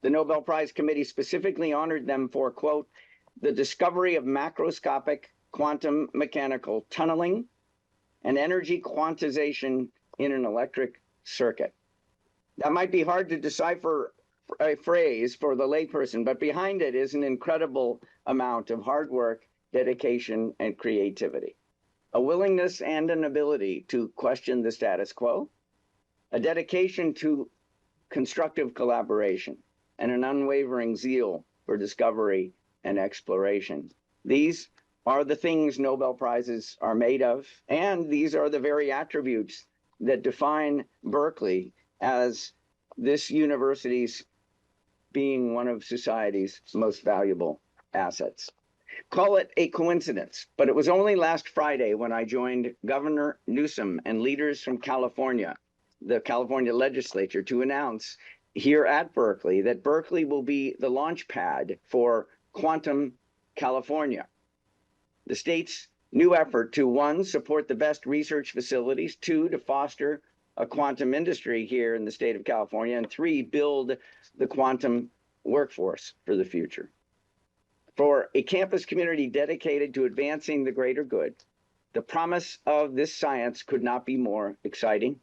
The Nobel Prize Committee specifically honored them for, quote, the discovery of macroscopic quantum mechanical tunneling and energy quantization in an electric circuit. That might be hard to decipher a phrase for the layperson, but behind it is an incredible amount of hard work, dedication, and creativity. A willingness and an ability to question the status quo, a dedication to constructive collaboration, and an unwavering zeal for discovery and exploration. These are the things Nobel Prizes are made of, and these are the very attributes that define Berkeley as this university's being one of society's most valuable assets. Call it a coincidence, but it was only last Friday when I joined Governor Newsom and leaders from California, the California legislature, to announce here at Berkeley that Berkeley will be the launch pad for Quantum California, the state's new effort to, one, support the best research facilities, two, to foster a quantum industry here in the state of California, and three, build the quantum workforce for the future. For a campus community dedicated to advancing the greater good, the promise of this science could not be more exciting.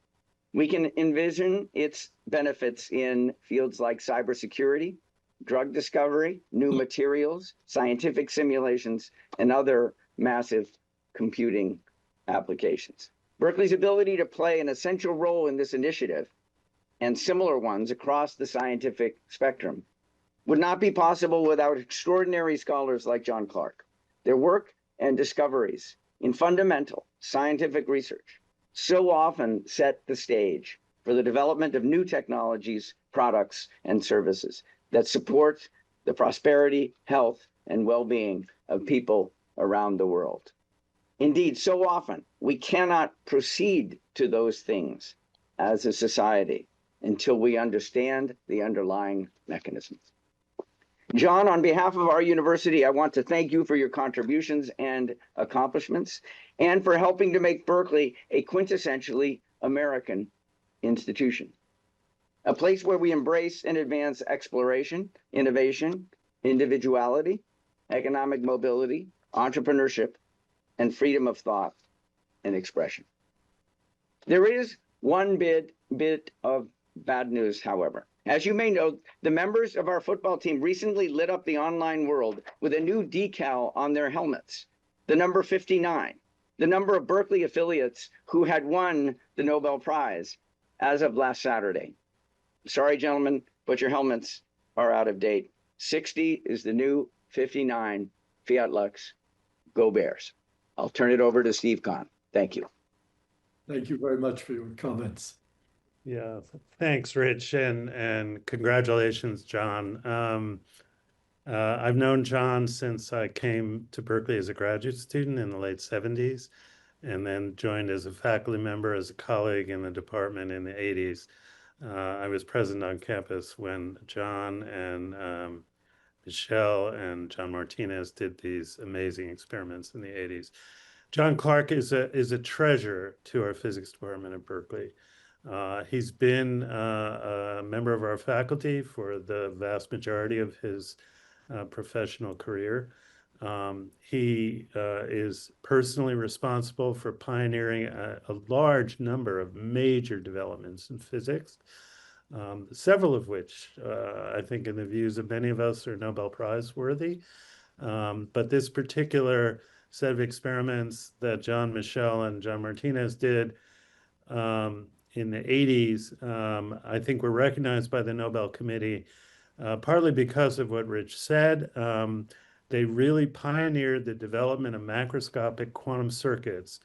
We can envision its benefits in fields like cybersecurity, drug discovery, new materials, scientific simulations, and other massive computing applications. Berkeley's ability to play an essential role in this initiative and similar ones across the scientific spectrum would not be possible without extraordinary scholars like John Clarke. Their work and discoveries in fundamental scientific research so often set the stage for the development of new technologies, products, and services that support the prosperity, health, and well-being of people around the world. Indeed, so often we cannot proceed to those things as a society until we understand the underlying mechanisms. John, on behalf of our university, I want to thank you for your contributions and accomplishments, and for helping to make Berkeley a quintessentially American institution, a place where we embrace and advance exploration, innovation, individuality, economic mobility, entrepreneurship, and freedom of thought and expression. There is one bit of bad news, however. As you may know, the members of our football team recently lit up the online world with a new decal on their helmets, the number 59, the number of Berkeley affiliates who had won the Nobel Prize as of last Saturday. Sorry, gentlemen, but your helmets are out of date. 60 is the new 59. Fiat Lux. Go Bears. I'll turn it over to Steve Kahn. Thank you. Thank you very much for your comments. Yeah, thanks, Rich, and congratulations, John. I've known John since I came to Berkeley as a graduate student in the late 70s, and then joined as a faculty member, as a colleague in the department in the 80s. I was present on campus when John and Michelle and John Martinez did these amazing experiments in the 80s. John Clarke is a treasure to our physics department at Berkeley. He's been a member of our faculty for the vast majority of his professional career. He is personally responsible for pioneering a large number of major developments in physics, several of which I think in the views of many of us are Nobel Prize worthy. But this particular set of experiments that John, Michelle, and John Martinez did in the 80s, I think were recognized by the Nobel Committee, partly because of what Rich said. They really pioneered the development of macroscopic quantum circuits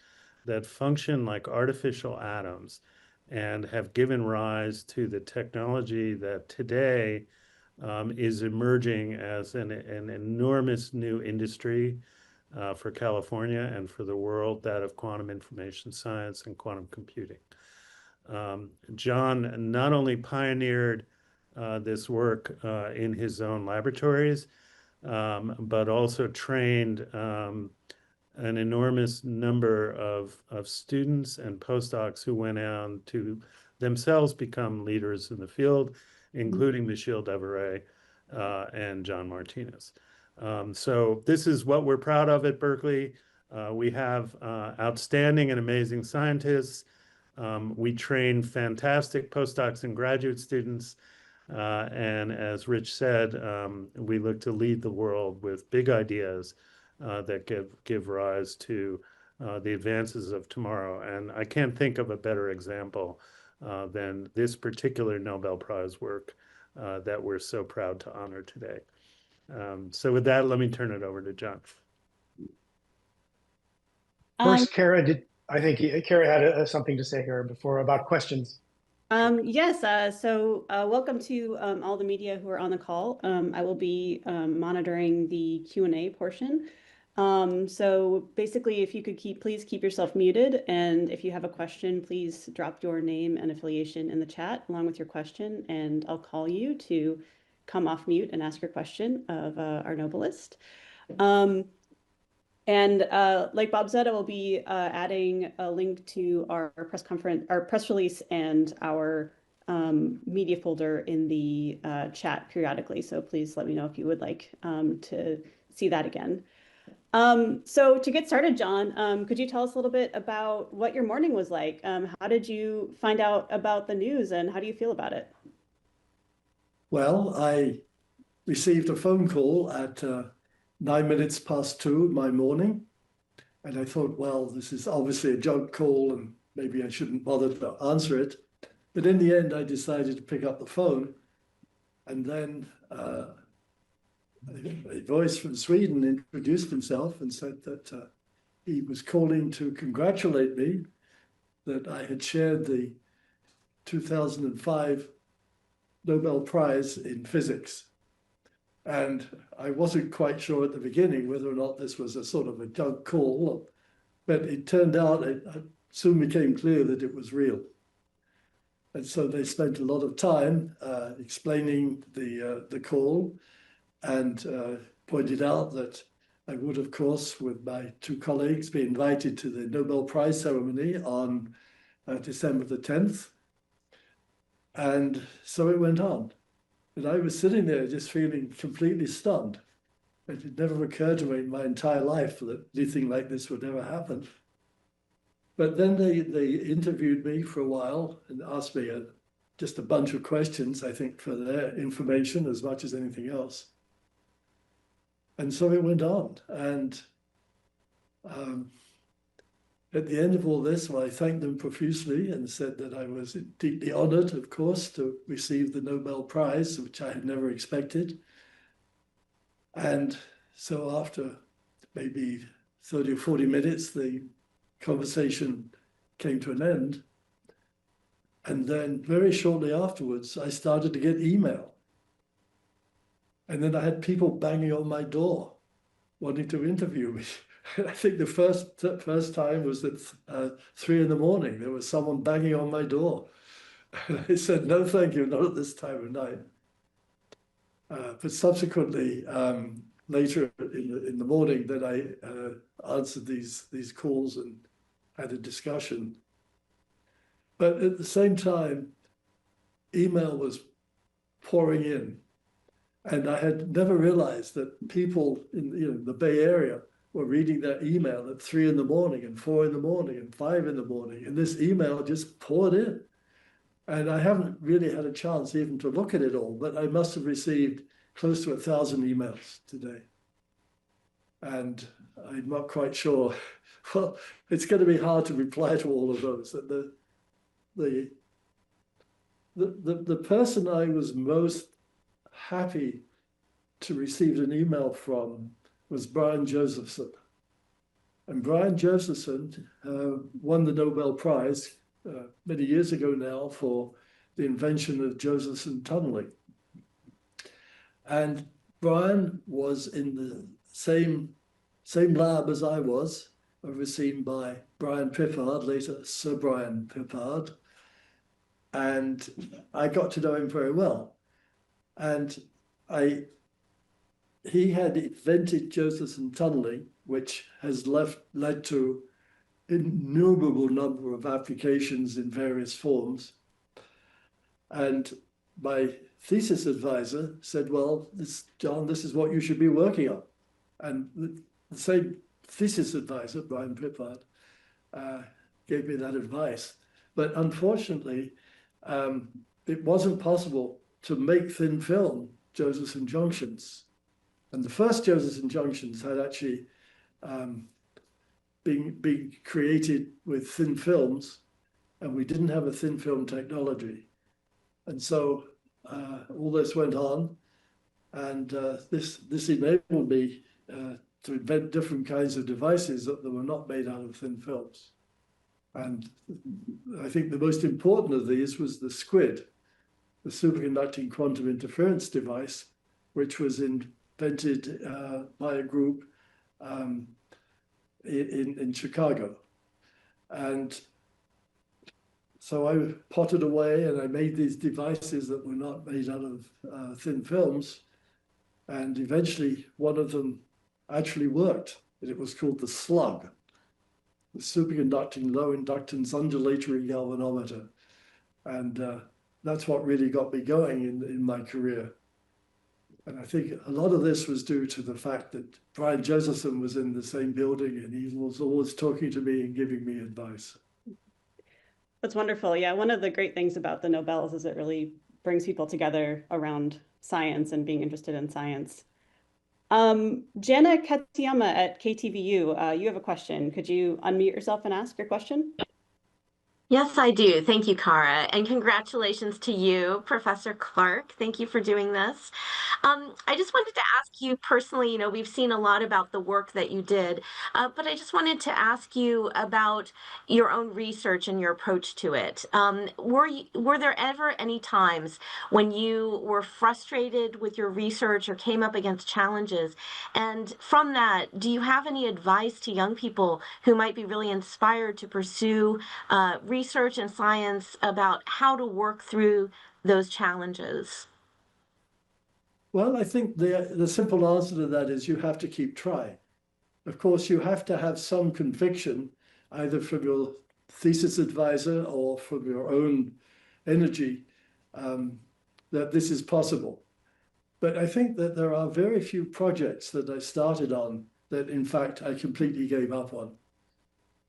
that function like artificial atoms and have given rise to the technology that today is emerging as an enormous new industry for California and for the world, that of quantum information science and quantum computing. John not only pioneered this work in his own laboratories, but also trained an enormous number of students and postdocs who went on to themselves become leaders in the field including Michiel Devereux and John Martinez. So this is what we're proud of at Berkeley. We have outstanding and amazing scientists. We train fantastic postdocs and graduate students. And as Rich said, we look to lead the world with big ideas that give rise to the advances of tomorrow. And I can't think of a better example than this particular Nobel Prize work that we're so proud to honor today. So with that, let me turn it over to John. First, Kara, I think Kara had something to say here before about questions. Yes, welcome to all the media who are on the call. I will be monitoring the Q&A portion. So basically, if you could please keep yourself muted, and if you have a question, please drop your name and affiliation in the chat along with your question, and I'll call you to come off mute and ask your question of our Nobelist. And like Bob said, I will be adding a link to our press release and our media folder in the chat periodically. So please let me know if you would like to see that again. So to get started, John, could you tell us a little bit about what your morning was like? How did you find out about the news, and how do you feel about it? Well, I received a phone call at 2:09 my morning. And I thought, well, this is obviously a joke call and maybe I shouldn't bother to answer it. But in the end, I decided to pick up the phone. And then a voice from Sweden introduced himself and said that he was calling to congratulate me that I had shared the 2005 Nobel Prize in Physics. And I wasn't quite sure at the beginning whether or not this was a sort of a joke call, but it turned out, it soon became clear that it was real. And so they spent a lot of time explaining the call and pointed out that I would, of course, with my two colleagues, be invited to the Nobel Prize ceremony on December the 10th. And so it went on. And I was sitting there just feeling completely stunned. It had never occurred to me in my entire life that anything like this would ever happen. But then they interviewed me for a while and asked me just a bunch of questions, I think, for their information as much as anything else. And so it went on. And at the end of all this, well, I thanked them profusely and said that I was deeply honored, of course, to receive the Nobel Prize, which I had never expected. And so after maybe 30 or 40 minutes, the conversation came to an end. And then very shortly afterwards, I started to get email. And then I had people banging on my door wanting to interview me. I think the first time was at 3 in the morning. There was someone banging on my door. And I said, no, thank you, not at this time of night. But subsequently, later in the morning, then I answered these calls and had a discussion. But at the same time, email was pouring in. And I had never realized that people in the Bay Area were reading their email at 3 in the morning and 4 in the morning and 5 in the morning. And this email just poured in. And I haven't really had a chance even to look at it all, but I must have received close to 1,000 emails today. And I'm not quite sure. Well, it's going to be hard to reply to all of those. The person I was most happy to receive an email from was Brian Josephson. And Brian Josephson won the Nobel Prize many years ago now for the invention of Josephson tunneling. And Brian was in the same lab as I was, overseen by Brian Pippard, later Sir Brian Pippard. And I got to know him very well. And he had invented Josephson tunneling, which has led to innumerable number of applications in various forms. And my thesis advisor said, well, John, this is what you should be working on. And the same thesis advisor, Brian Pippard, gave me that advice. But unfortunately, it wasn't possible to make thin film Josephson junctions. And the first Josephson junctions had actually been created with thin films, and we didn't have a thin film technology. And so all this went on, and this enabled me to invent different kinds of devices that were not made out of thin films. And I think the most important of these was the SQUID, the superconducting quantum interference device, which was invented by a group in Chicago. And so I potted away and I made these devices that were not made out of thin films. And eventually one of them actually worked. It was called the SLUG, the superconducting low inductance undulatory galvanometer. And that's what really got me going in my career. And I think a lot of this was due to the fact that Brian Josephson was in the same building and he was always talking to me and giving me advice. That's wonderful. Yeah, one of the great things about the Nobels is it really brings people together around science and being interested in science. Jana Katayama at KTVU, you have a question. Could you unmute yourself and ask your question? Yes, I do. Thank you, Cara. And congratulations to you, Professor Clarke. Thank you for doing this. I just wanted to ask you personally, we've seen a lot about the work that you did, but I just wanted to ask you about your own research and your approach to it. Were there ever any times when you were frustrated with your research or came up against challenges? And from that, do you have any advice to young people who might be really inspired to pursue research and science about how to work through those challenges? Well, I think the simple answer to that is you have to keep trying. Of course, you have to have some conviction, either from your thesis advisor or from your own energy, that this is possible. But I think that there are very few projects that I started on that, in fact, I completely gave up on.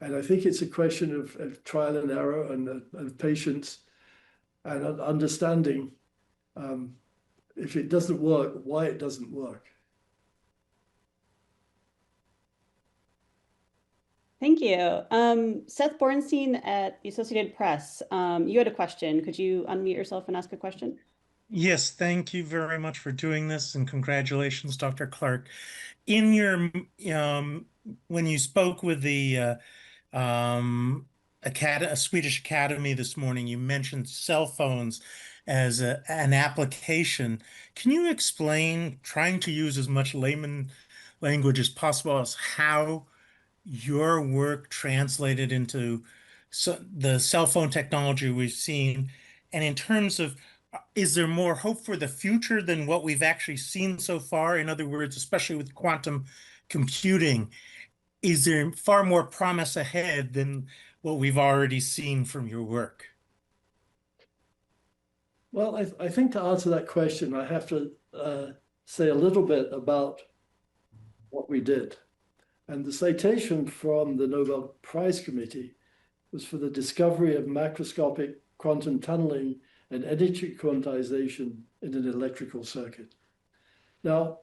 And I think it's a question of trial and error and patience and understanding if it doesn't work, why it doesn't work. Thank you. Seth Bornstein at the Associated Press, you had a question. Could you unmute yourself and ask a question? Yes, thank you very much for doing this, and congratulations, Dr. Clarke. In your when you spoke with the a Swedish Academy this morning, you mentioned cell phones as an application. Can you explain, trying to use as much layman language as possible, as how your work translated into the cell phone technology we've seen? And in terms of, is there more hope for the future than what we've actually seen so far? In other words, especially with quantum computing, is there far more promise ahead than what we've already seen from your work? Well, I think to answer that question, I have to say a little bit about what we did. And the citation from the Nobel Prize Committee was for the discovery of macroscopic quantum tunneling and energy quantization in an electrical circuit. Now,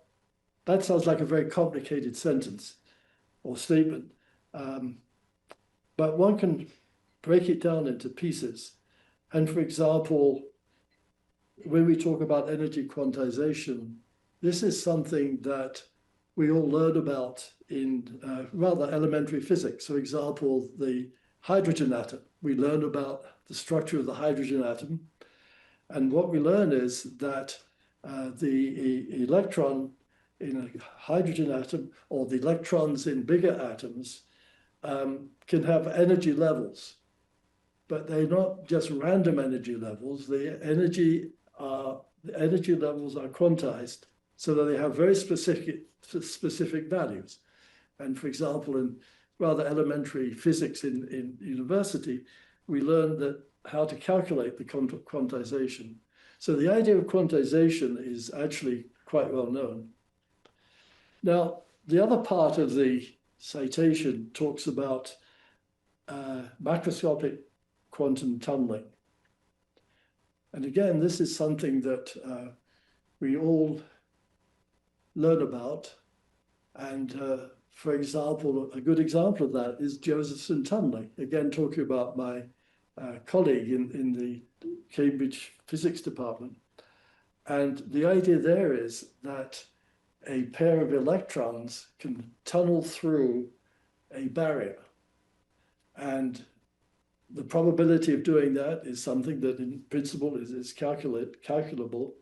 that sounds like a very complicated sentence or statement, but one can break it down into pieces. And for example, when we talk about energy quantization, this is something that we all learn about in rather elementary physics. For example, the hydrogen atom. We learn about the structure of the hydrogen atom. And what we learn is that the electron in a hydrogen atom, or the electrons in bigger atoms, can have energy levels. But they're not just random energy levels. The energy levels are quantized so that they have very specific values. And for example, in rather elementary physics in university, we learned that how to calculate the quantization. So the idea of quantization is actually quite well known. Now, the other part of the citation talks about macroscopic quantum tunneling. And again, this is something that we all learn about. And for example, a good example of that is Josephson tunneling. Again, talking about my colleague in the Cambridge physics department. And the idea there is that a pair of electrons can tunnel through a barrier. And the probability of doing that is something that in principle is calculable.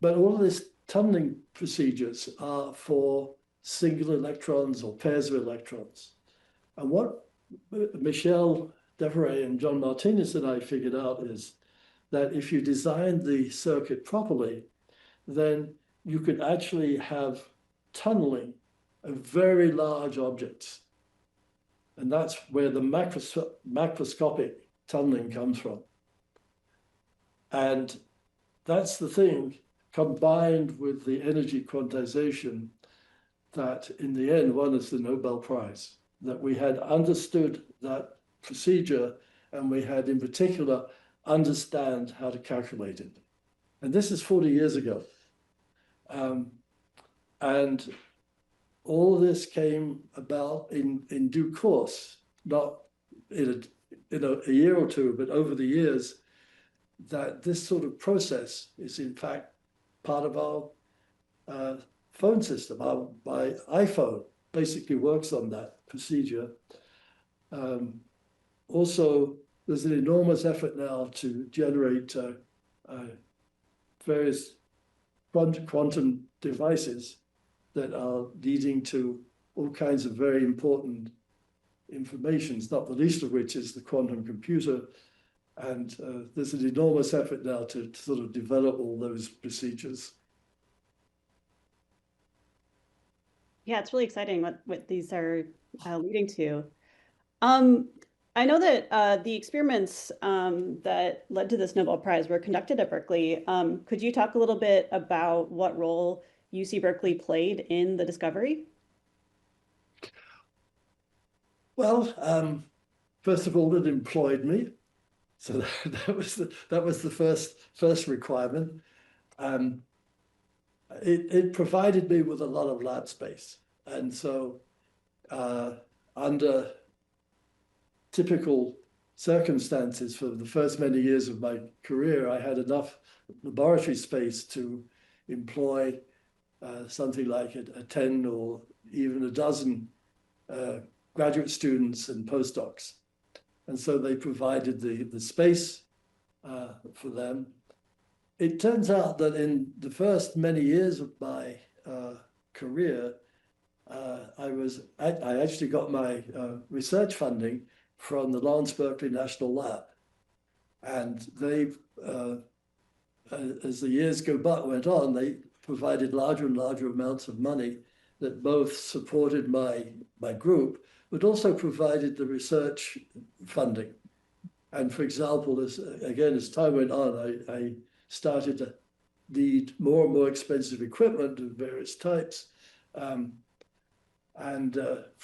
But all of these tunneling procedures are for single electrons or pairs of electrons. And what Michel Deveray and John Martinez and I figured out is that if you design the circuit properly, then you could actually have tunneling of very large objects. And that's where the macroscopic tunneling comes from. And that's the thing, combined with the energy quantization, that in the end won us the Nobel Prize, that we had understood that procedure and we had in particular understand how to calculate it. And this is 40 years ago. And all this came about in due course, not in a year or two, but over the years, that this sort of process is in fact part of our phone system. My iPhone basically works on that procedure. Also, there's an enormous effort now to generate various quantum devices that are leading to all kinds of very important informations, not the least of which is the quantum computer. And there's an enormous effort now to sort of develop all those procedures. Yeah, it's really exciting what these are leading to. I know that the experiments that led to this Nobel Prize were conducted at Berkeley. Could you talk a little bit about what role UC Berkeley played in the discovery? Well, first of all, it employed me. So that was the first requirement. It provided me with a lot of lab space. And so under typical circumstances for the first many years of my career, I had enough laboratory space to employ something like a 10 or even a dozen graduate students and postdocs. And so they provided the space for them. It turns out that in the first many years of my career, I actually got my research funding from the Lawrence Berkeley National Lab. And they, as the years went on, they provided larger and larger amounts of money that both supported my group, but also provided the research funding. And for example, as time went on, I started to need more and more expensive equipment of various types. For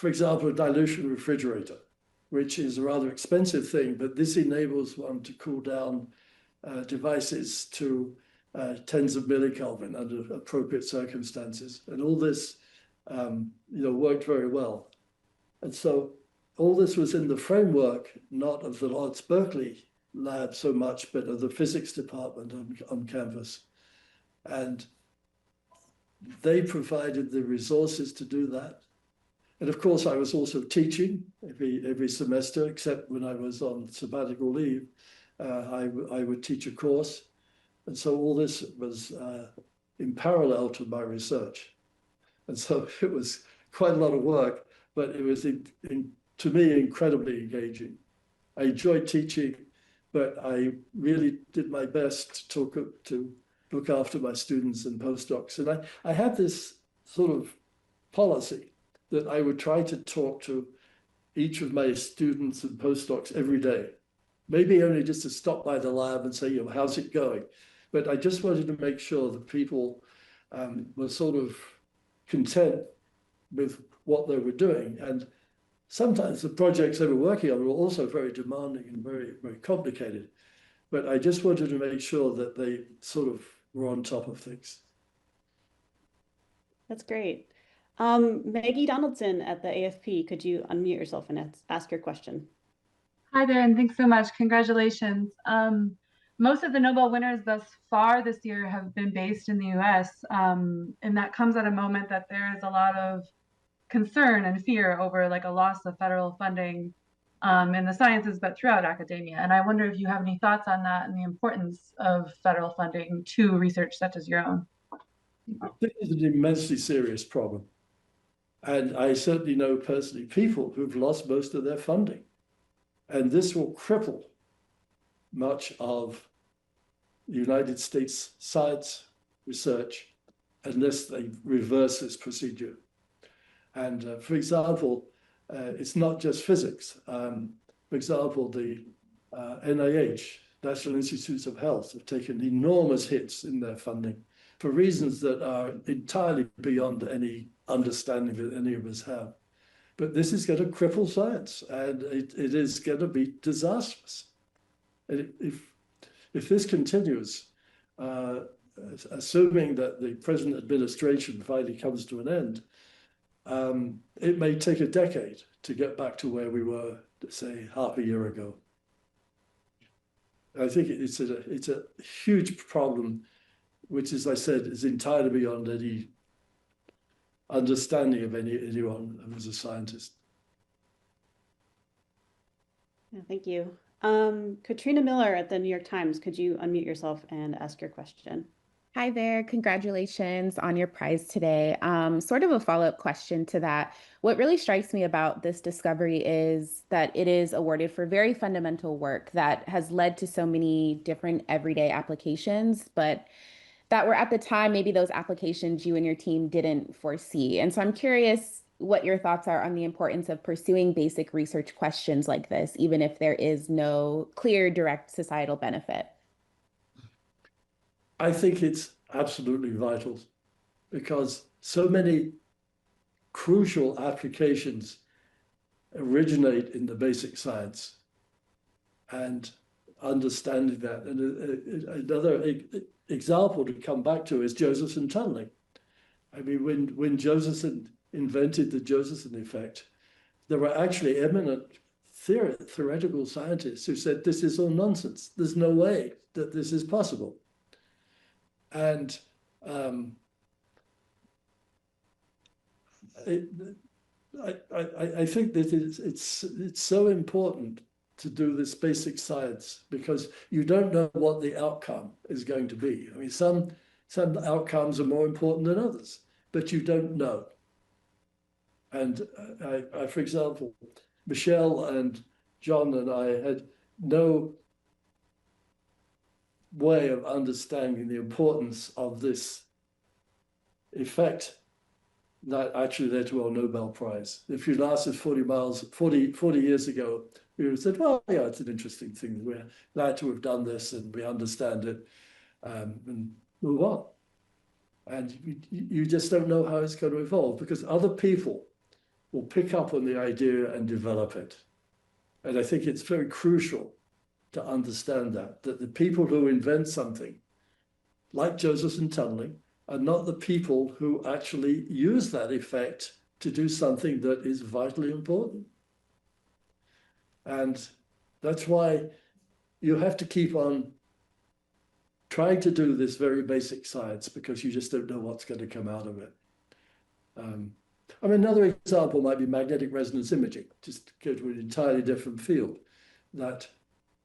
example, a dilution refrigerator, which is a rather expensive thing, but this enables one to cool down devices to tens of millikelvin under appropriate circumstances. And all this worked very well. And so all this was in the framework, not of the Lawrence Berkeley lab so much, but of the physics department on campus. And they provided the resources to do that. And of course, I was also teaching every semester, except when I was on sabbatical leave, I would teach a course. And so all this was in parallel to my research. And so it was quite a lot of work, but it was, to me, incredibly engaging. I enjoyed teaching, but I really did my best to look after my students and postdocs. And I had this sort of policy that I would try to talk to each of my students and postdocs every day. maybe only just to stop by the lab and say, how's it going? But I just wanted to make sure that people were sort of content with what they were doing. And sometimes the projects they were working on were also very demanding and very, very complicated. But I just wanted to make sure that they sort of were on top of things. That's great. Maggie Donaldson at the AFP, could you unmute yourself and ask your question? Hi there, and thanks so much. Congratulations. Most of the Nobel winners thus far this year have been based in the US, and that comes at a moment that there is a lot of concern and fear over like a loss of federal funding in the sciences, but throughout academia. And I wonder if you have any thoughts on that and the importance of federal funding to research such as your own. This is an immensely serious problem. And I certainly know personally people who've lost most of their funding. And this will cripple much of the United States science research unless they reverse this procedure. And for example, it's not just physics. For example, the NIH, National Institutes of Health, have taken enormous hits in their funding for reasons that are entirely beyond any understanding that any of us have. But this is going to cripple science, and it is going to be disastrous. And if this continues, assuming that the present administration finally comes to an end, it may take a decade to get back to where we were, say, half a year ago. I think it's a huge problem, which, as I said, is entirely beyond any understanding of anyone who's a scientist. Yeah, thank you. Katrina Miller at the New York Times, could you unmute yourself and ask your question? Hi there. Congratulations on your prize today. Sort of a follow-up question to that. What really strikes me about this discovery is that it is awarded for very fundamental work that has led to so many different everyday applications, but that were at the time, maybe those applications you and your team didn't foresee. And so I'm curious what your thoughts are on the importance of pursuing basic research questions like this, even if there is no clear, direct societal benefit. I think it's absolutely vital because so many crucial applications originate in the basic science, and understanding that. And another example to come back to is Josephson tunneling. I mean, when Josephson invented the Josephson effect, there were actually eminent theoretical scientists who said, this is all nonsense. There's no way that this is possible. And I think that it's so important to do this basic science because you don't know what the outcome is going to be. I mean, some outcomes are more important than others, but you don't know. And for example, Michelle and John and I had no way of understanding the importance of this effect that actually led to our Nobel Prize. If you'd asked us 40 years ago, we would have said, well, yeah, it's an interesting thing. We're glad to have done this and we understand it, and move on. And you just don't know how it's going to evolve because other people will pick up on the idea and develop it. And I think it's very crucial to understand that the people who invent something, like Josephson tunneling, are not the people who actually use that effect to do something that is vitally important. And that's why you have to keep on trying to do this very basic science because you just don't know what's going to come out of it. I mean, another example might be magnetic resonance imaging, just to go to an entirely different field. That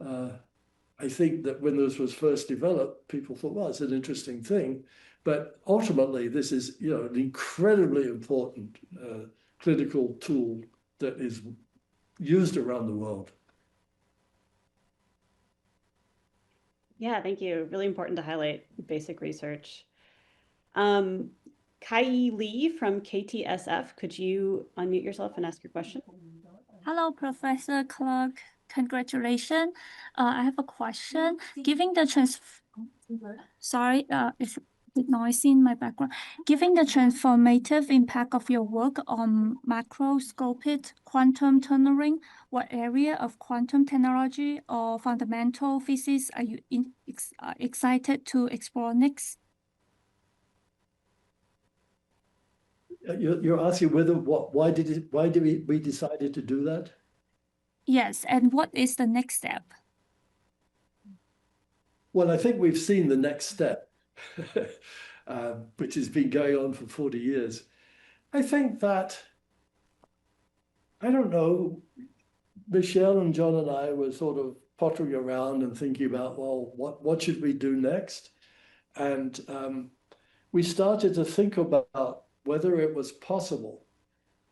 I think that when this was first developed, people thought, well, it's an interesting thing. But ultimately, this is an incredibly important clinical tool that is used around the world. Yeah, thank you. Really important to highlight basic research. Kai Lee from KTSF, could you unmute yourself and ask your question? Hello, Professor Clarke. Congratulations. I have a question. Given the it's a bit noisy in my background. Given the transformative impact of your work on macroscopic quantum tunneling, what area of quantum technology or fundamental physics are you excited to explore next? You're asking why did we decided to do that? Yes, and what is the next step? Well, I think we've seen the next step, which has been going on for 40 years. I think that, I don't know, Michelle and John and I were sort of pottering around and thinking about, well, what should we do next? And we started to think about whether it was possible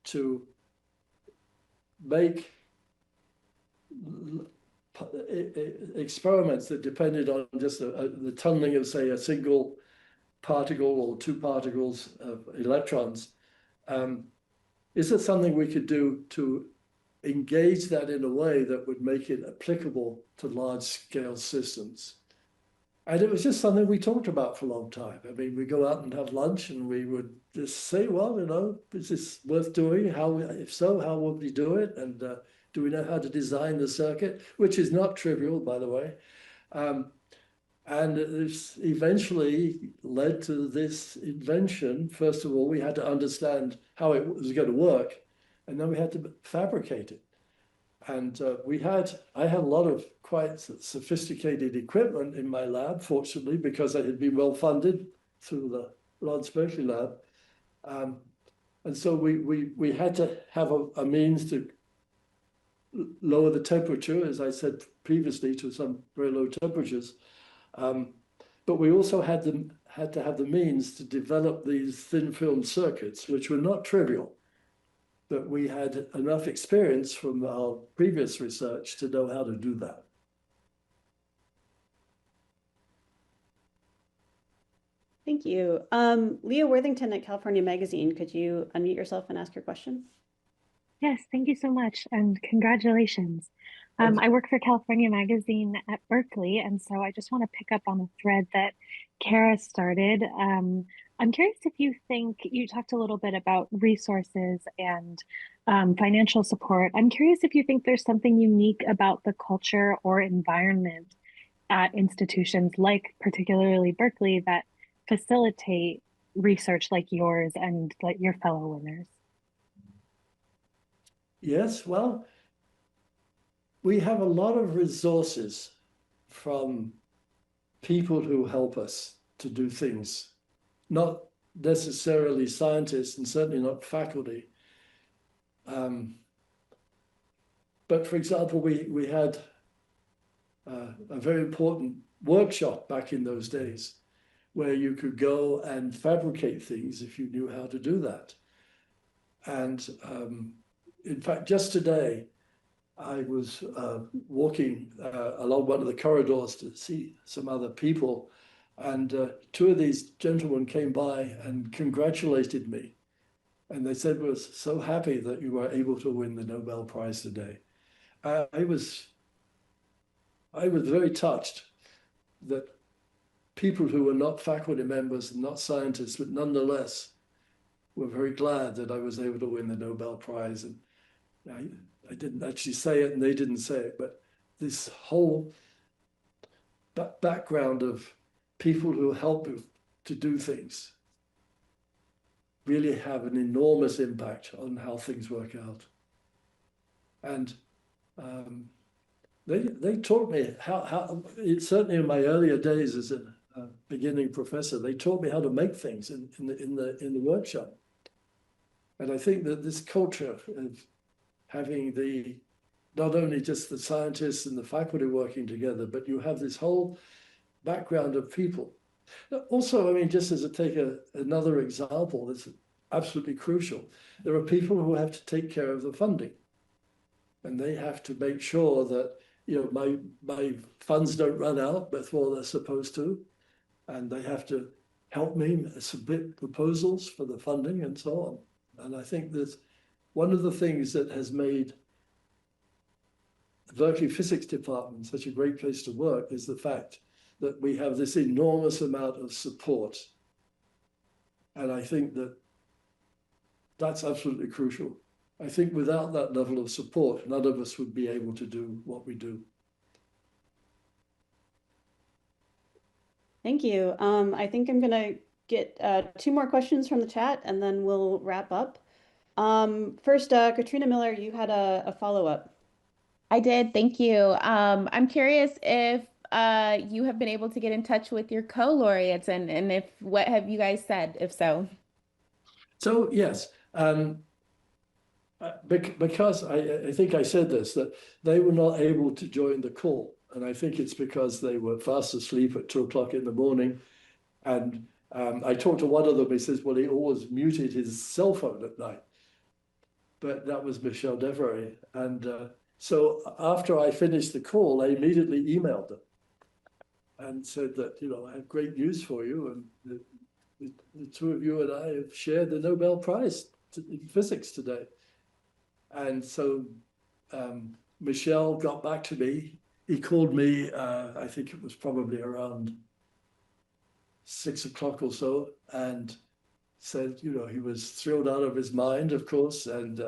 to make experiments that depended on just the tunneling of, say, a single particle or two particles of electrons. Is it something we could do to engage that in a way that would make it applicable to large-scale systems? And it was just something we talked about for a long time. I mean, we go out and have lunch and we would just say, well, you know, is this worth doing? If so, how would we do it? And do we know how to design the circuit? Which is not trivial, by the way. And this eventually led to this invention. First of all, we had to understand how it was going to work, and then we had to fabricate it. And I had a lot of quite sophisticated equipment in my lab, fortunately, because I had been well funded through the Lawrence Berkeley lab. And so we had to have a means to lower the temperature, as I said previously, to some very low temperatures. But we also had to have the means to develop these thin film circuits, which were not trivial. But we had enough experience from our previous research to know how to do that. Thank you. Leah Worthington at California Magazine, could you unmute yourself and ask your question? Yes, thank you so much, and congratulations. I work for California Magazine at Berkeley, and so I just want to pick up on a thread that Kara started. I'm curious if you think, you talked a little bit about resources and financial support. I'm curious if you think there's something unique about the culture or environment at institutions like particularly Berkeley that facilitate research like yours and like your fellow winners. Yes, well, we have a lot of resources from people who help us to do things, not necessarily scientists and certainly not faculty. But for example, we had a very important workshop back in those days where you could go and fabricate things if you knew how to do that. And in fact, just today, I was walking along one of the corridors to see some other people, and two of these gentlemen came by and congratulated me. And they said, we're so happy that you were able to win the Nobel Prize today. I was very touched that people who were not faculty members and not scientists, but nonetheless were very glad that I was able to win the Nobel Prize. And I didn't actually say it and they didn't say it, but this whole background of people who help you to do things really have an enormous impact on how things work out. And they taught me how certainly in my earlier days as a beginning professor, they taught me how to make things in the workshop. And I think that this culture of having not only just the scientists and the faculty working together, but you have this whole background of people. Also, I mean, just as another example that's absolutely crucial, there are people who have to take care of the funding. And they have to make sure that, you know, my funds don't run out before they're supposed to. And they have to help me submit proposals for the funding and so on. And I think that one of the things that has made Berkeley Physics Department such a great place to work is the fact that we have this enormous amount of support. And I think that that's absolutely crucial. I think without that level of support, none of us would be able to do what we do. Thank you. I think I'm going to get 2 more questions from the chat and then we'll wrap up. First, Katrina Miller, you had a follow-up. I did, thank you. I'm curious if you have been able to get in touch with your co-laureates and if what have you guys said, if so? So yes, because I think I said this, that they were not able to join the call. And I think it's because they were fast asleep at 2 o'clock in the morning. And I talked to one of them, he says, well, he always muted his cell phone at night. But that was Michel Devery. And so after I finished the call, I immediately emailed them and said that, you know, I have great news for you. And the 2 of you and I have shared the Nobel Prize in physics today. And so Michel got back to me. He called me, I think it was probably around 6 o'clock or so, and said, you know, he was thrilled out of his mind, of course, and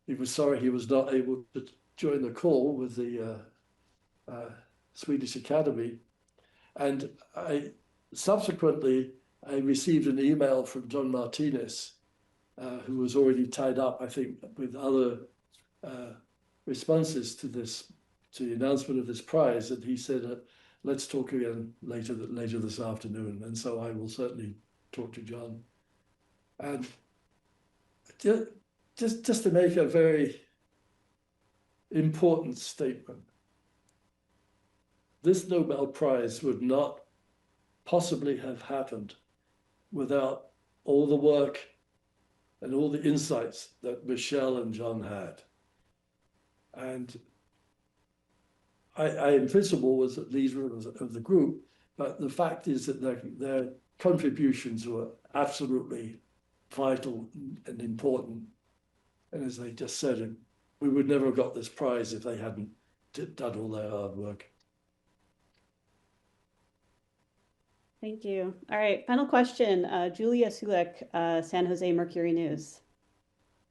he was sorry he was not able to join the call with the Swedish Academy. And subsequently, I received an email from John Martinez, who was already tied up, I think, with other responses to the announcement of this prize, and he said, let's talk again later this afternoon. And so I will certainly talk to John. And just to make a very important statement, this Nobel Prize would not possibly have happened without all the work and all the insights that Michel and John had. And I in principle was the leader of the group, but the fact is that their contributions were absolutely vital and important. And as they just said, we would never have got this prize if they hadn't done all their hard work. Thank you. All right, final question. Julia Sulek, San Jose Mercury News.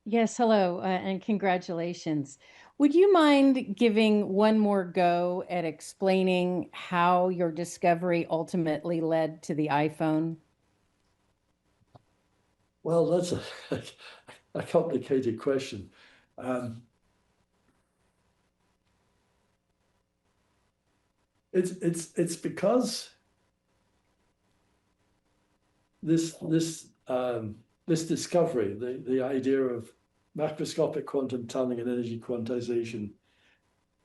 Yes, hello, and congratulations. Would you mind giving one more go at explaining how your discovery ultimately led to the iPhone? Well, that's a complicated question. It's because this discovery, the idea of macroscopic quantum tunneling and energy quantization,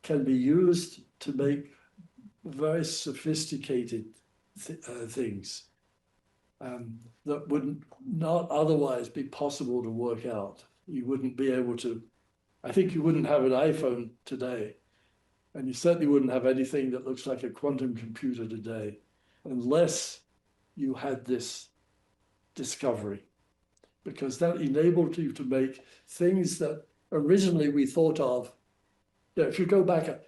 can be used to make very sophisticated things that would not otherwise be possible to work out. You wouldn't be able to, I think you wouldn't have an iPhone today, and you certainly wouldn't have anything that looks like a quantum computer today, unless you had this discovery, because that enabled you to make things that originally we thought of. You know, if you go back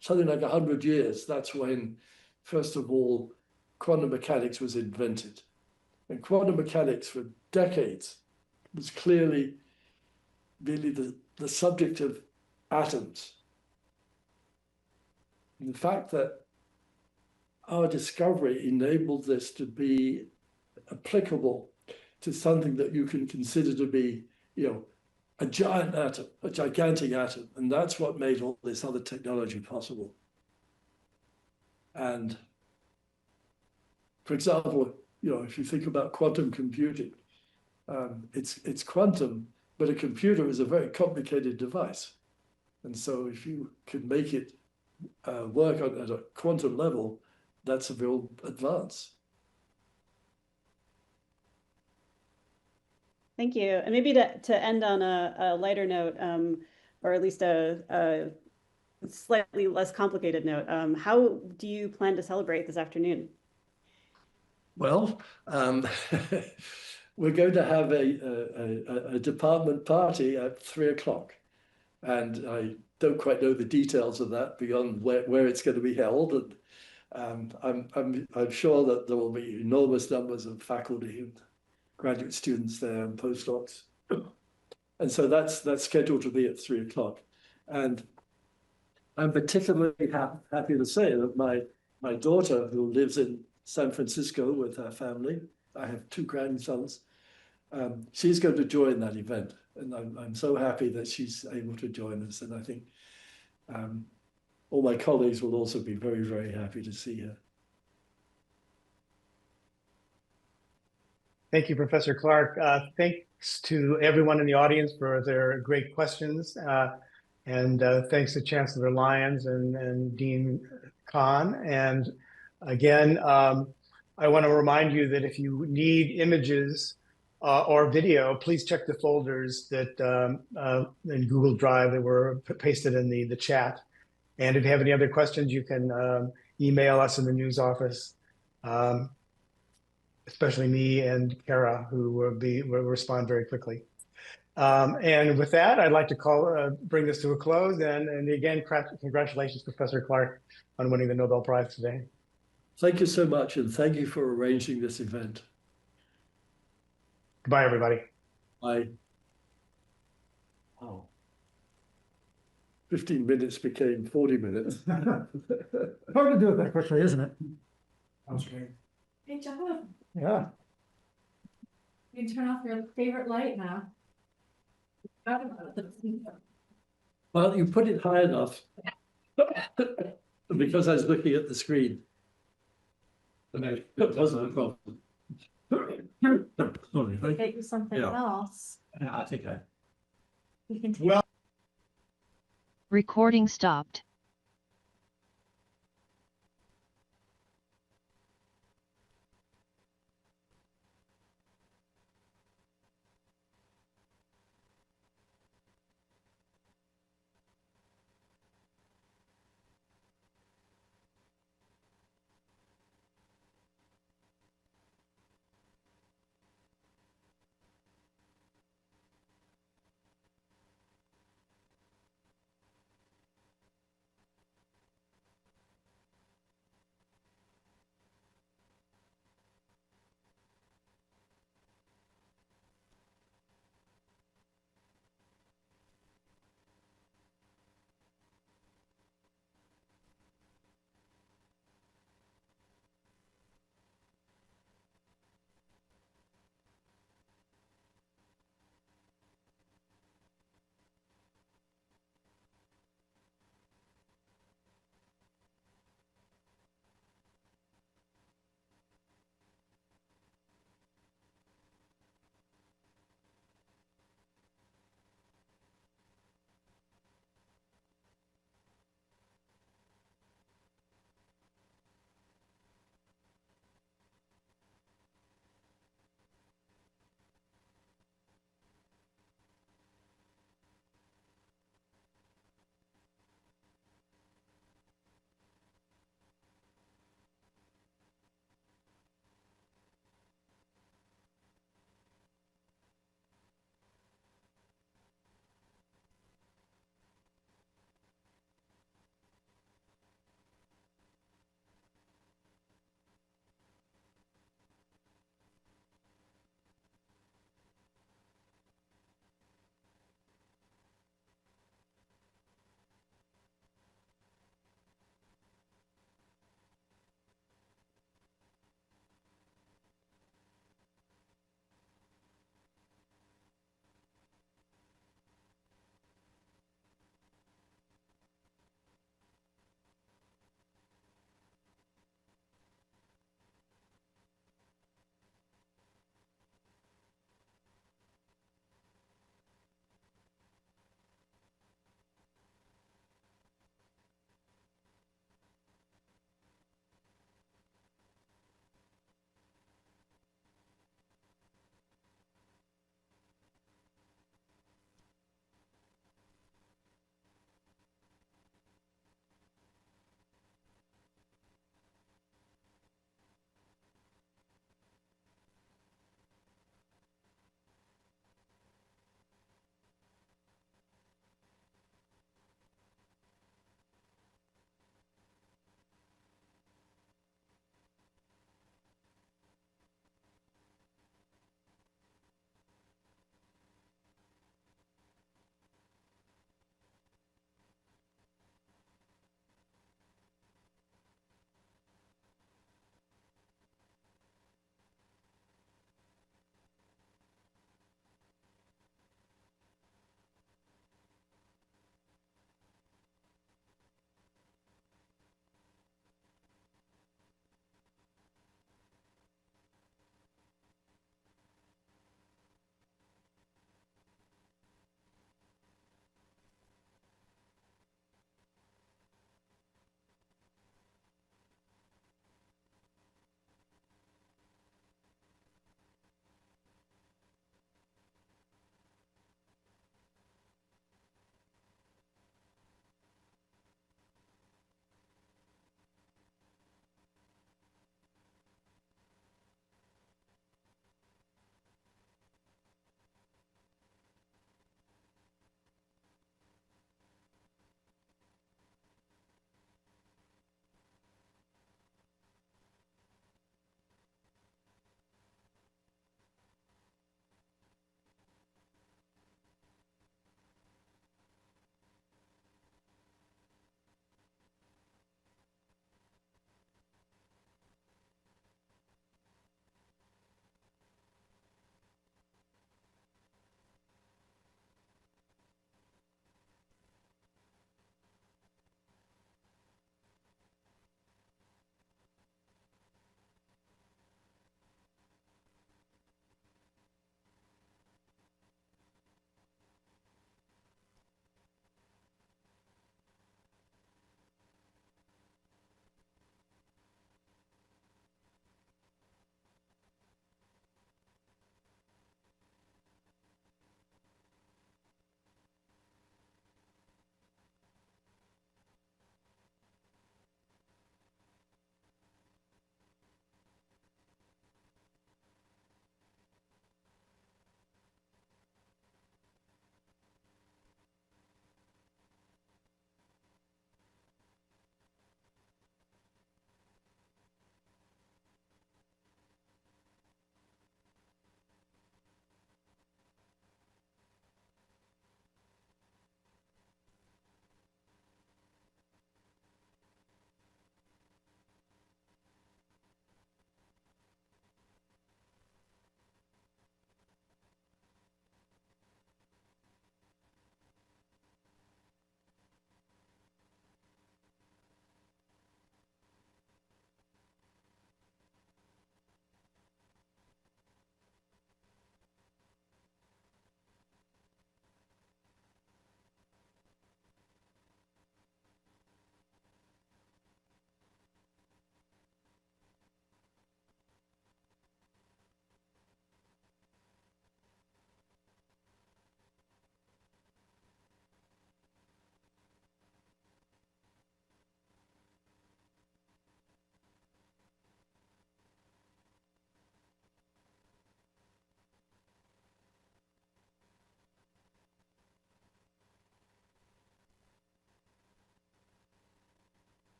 something like 100 years, that's when, first of all, quantum mechanics was invented. And quantum mechanics for decades was clearly really the subject of atoms. And the fact that our discovery enabled this to be applicable to something that you can consider to be, you know, a giant atom, a gigantic atom. And that's what made all this other technology possible. And for example, you know, if you think about quantum computing, it's quantum, but a computer is a very complicated device. And so if you can make it work at a quantum level, that's a real advance. Thank you. And maybe to end on a lighter note, or at least a slightly less complicated note, how do you plan to celebrate this afternoon? Well, we're going to have a department party at 3 o'clock. And I don't quite know the details of that beyond where it's going to be held. And I'm sure that there will be enormous numbers of faculty and graduate students there and postdocs. And so that's scheduled to be at 3 o'clock. And I'm particularly happy to say that my daughter, who lives in San Francisco with her family, I have 2 grandsons, she's going to join that event. And I'm so happy that she's able to join us. And I think all my colleagues will also be very, very happy to see her. Thank you, Professor Clarke. Thanks to everyone in the audience for their great questions. And thanks to Chancellor Lyons and Dean Kahn. And again, I want to remind you that if you need images or video, please check the folders that in Google Drive that were pasted in the chat. And if you have any other questions, you can email us in the news office, especially me and Kara, who will respond very quickly. And with that, I'd like to bring this to a close. And again, congratulations, Professor Clarke, on winning the Nobel Prize today. Thank you so much, and thank you for arranging this event. Goodbye, everybody. Bye. Wow. 15 minutes became 40 minutes. Hard to do it that quickly, isn't it? That was great. Hey, John, Yeah. you can turn off your favorite light now. Well, you put it high enough because I was looking at the screen. That wasn't a problem. Get you something else. I think You can take Recording stopped.